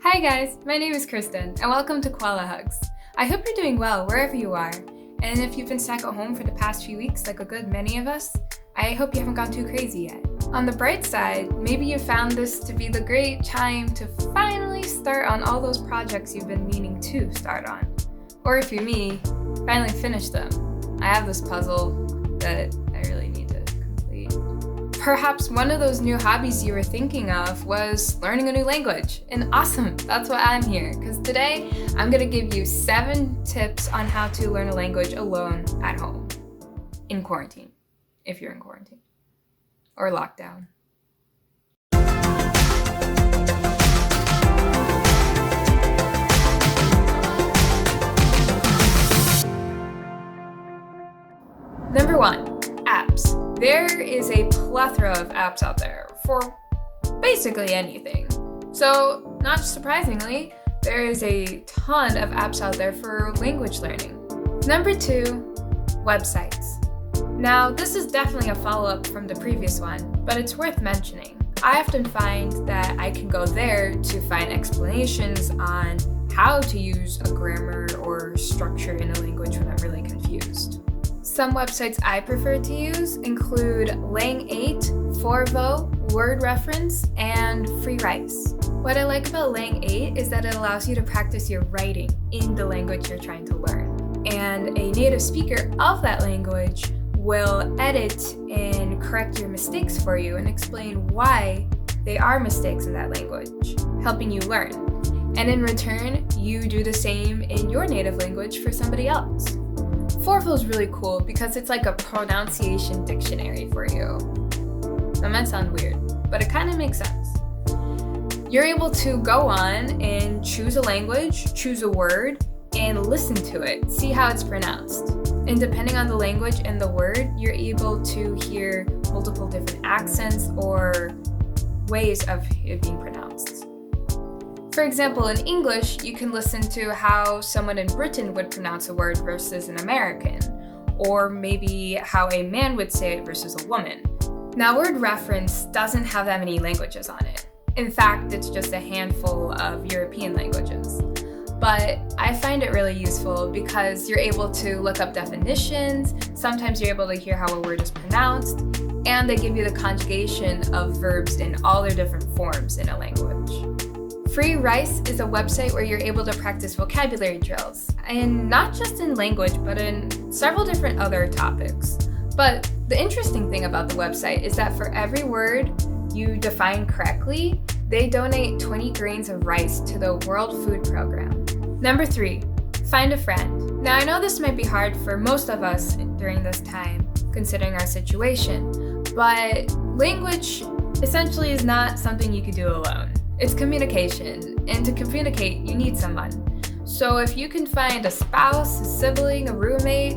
Hi guys, my name is Kristen, and welcome to Koala Hugs. I hope you're doing well wherever you are, and if you've been stuck at home for the past few weeks like a good many of us, I hope you haven't gone too crazy yet. On the bright side, maybe you found this to be the great time to finally start on all those projects you've been meaning to start on. Or if you're me, finally finish them. I have this puzzle that I really need to complete. Perhaps one of those new hobbies you were thinking of was learning a new language. And awesome, that's why I'm here. Because today, I'm going to give you 7 tips on how to learn a language alone at home. In quarantine, if you're in quarantine. Or lockdown. Number 1, apps. There is a plethora of apps out there for basically anything. So, not surprisingly, there is a ton of apps out there for language learning. Number 2, websites. Now, this is definitely a follow-up from the previous one, but it's worth mentioning. I often find that I can go there to find explanations on how to use a grammar or structure in a language when I'm really confused. Some websites I prefer to use include Lang8, Forvo, Word Reference, and Free Rice. What I like about Lang8 is that it allows you to practice your writing in the language you're trying to learn. And a native speaker of that language will edit and correct your mistakes for you and explain why they are mistakes in that language, helping you learn. And in return, you do the same in your native language for somebody else. Forvo is really cool because it's like a pronunciation dictionary for you. That might sound weird, but it kind of makes sense. You're able to go on and choose a language, choose a word, and listen to it, see how it's pronounced. And depending on the language and the word, you're able to hear multiple different accents or ways of it being pronounced. For example, in English, you can listen to how someone in Britain would pronounce a word versus an American, or maybe how a man would say it versus a woman. Now, Word Reference doesn't have that many languages on it. In fact, it's just a handful of European languages. But I find it really useful because you're able to look up definitions, sometimes you're able to hear how a word is pronounced, and they give you the conjugation of verbs in all their different forms in a language. Free Rice is a website where you're able to practice vocabulary drills, and not just in language, but in several different other topics. But the interesting thing about the website is that for every word you define correctly, they donate 20 grains of rice to the World Food Program. Number 3, find a friend. Now I know this might be hard for most of us during this time, considering our situation, but language essentially is not something you could do alone. It's communication, and to communicate, you need someone. So if you can find a spouse, a sibling, a roommate,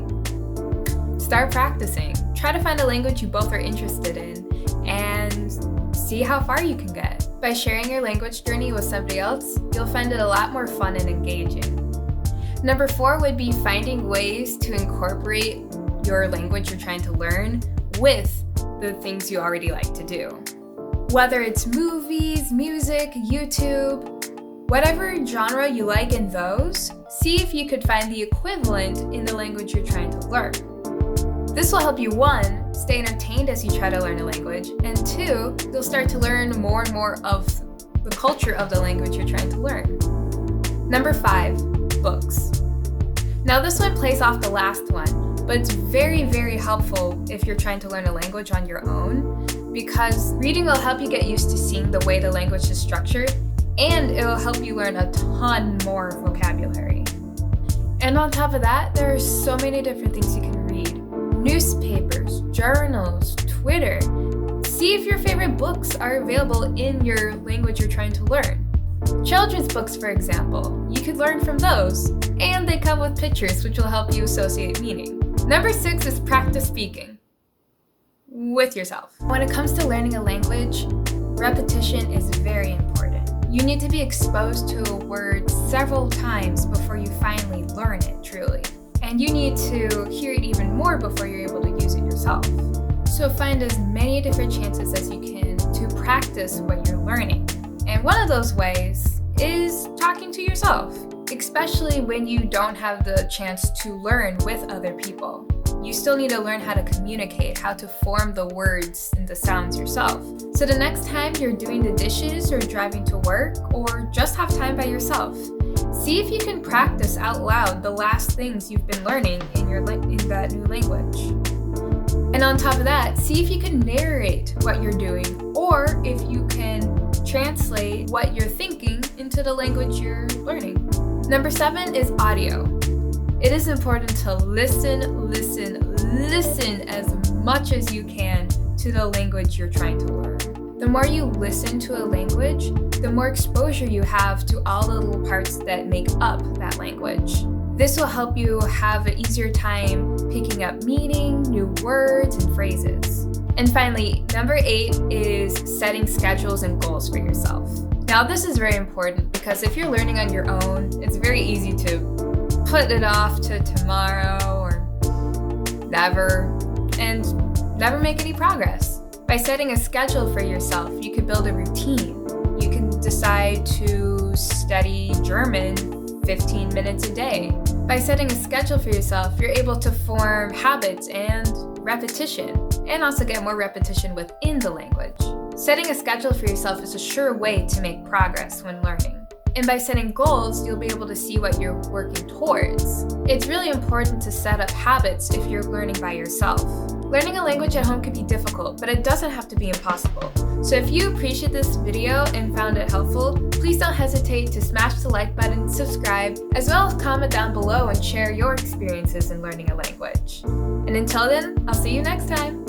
start practicing. Try to find a language you both are interested in, and see how far you can get. By sharing your language journey with somebody else, you'll find it a lot more fun and engaging. Number 4 would be finding ways to incorporate your language you're trying to learn with the things you already like to do. Whether it's movies, music, YouTube, whatever genre you like in those, see if you could find the equivalent in the language you're trying to learn. This will help you, 1, stay entertained as you try to learn a language, and 2, you'll start to learn more and more of the culture of the language you're trying to learn. Number 5, books. Now this one plays off the last one, but it's very, very helpful if you're trying to learn a language on your own, because reading will help you get used to seeing the way the language is structured, and it will help you learn a ton more vocabulary. And on top of that, there are so many different things you can read. Newspapers, journals, Twitter. See if your favorite books are available in your language you're trying to learn. Children's books, for example, you could learn from those, and they come with pictures which will help you associate meaning. Number 6 is practice speaking with yourself. When it comes to learning a language, repetition is very important. You need to be exposed to a word several times before you finally learn it truly. And you need to hear it even more before you're able to use it yourself. So find as many different chances as you can to practice what you're learning. And one of those ways is talking to yourself, especially when you don't have the chance to learn with other people. You still need to learn how to communicate, how to form the words and the sounds yourself. So the next time you're doing the dishes or driving to work or just have time by yourself, see if you can practice out loud the last things you've been learning in that new language. And on top of that, see if you can narrate what you're doing or if you can translate what you're thinking into the language you're learning. Number 7 is audio. It is important to listen as much as you can to the language you're trying to learn. The more you listen to a language, the more exposure you have to all the little parts that make up that language. This will help you have an easier time picking up meaning, new words, and phrases. And finally, number 8 is setting schedules and goals for yourself. Now, this is very important because if you're learning on your own, it's very easy to put it off to tomorrow or never, and never make any progress. By setting a schedule for yourself, you can build a routine. You can decide to study German 15 minutes a day. By setting a schedule for yourself, you're able to form habits and repetition, and also get more repetition within the language. Setting a schedule for yourself is a sure way to make progress when learning. And by setting goals, you'll be able to see what you're working towards. It's really important to set up habits if you're learning by yourself. Learning a language at home can be difficult, but it doesn't have to be impossible. So if you appreciate this video and found it helpful, please don't hesitate to smash the like button, subscribe, as well as comment down below and share your experiences in learning a language. And until then, I'll see you next time.